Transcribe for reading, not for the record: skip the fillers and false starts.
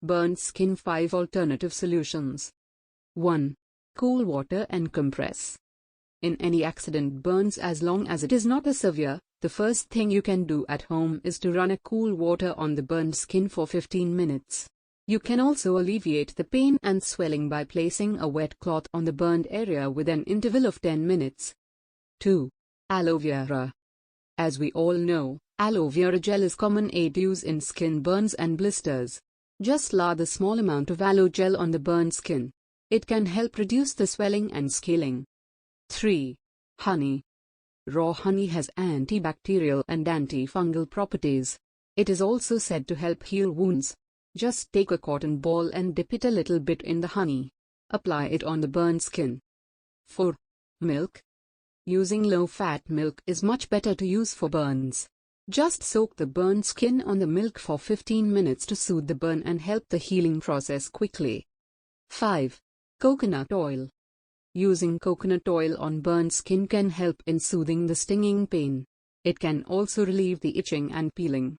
Burned skin 5 alternative solutions. 1. Cool water and compress. In any accident burns, as long as it is not a severe, the first thing you can do at home is to run a cool water on the burned skin for 15 minutes. You can also alleviate the pain and swelling by placing a wet cloth on the burned area with an interval of 10 minutes. 2. Aloe vera. As we all know, aloe vera gel is common aid use in skin burns and blisters. Just lather a small amount of aloe gel on the burned skin. It can help reduce the swelling and scaling. 3. Honey. Raw honey has antibacterial and antifungal properties. It is also said to help heal wounds. Just take a cotton ball and dip it a little bit in the honey. Apply it on the burned skin. 4. Milk. Using low-fat milk is much better to use for burns. Just soak the burned skin on the milk for 15 minutes to soothe the burn and help the healing process quickly. 5. Coconut oil. Using coconut oil on burned skin can help in soothing the stinging pain. It can also relieve the itching and peeling.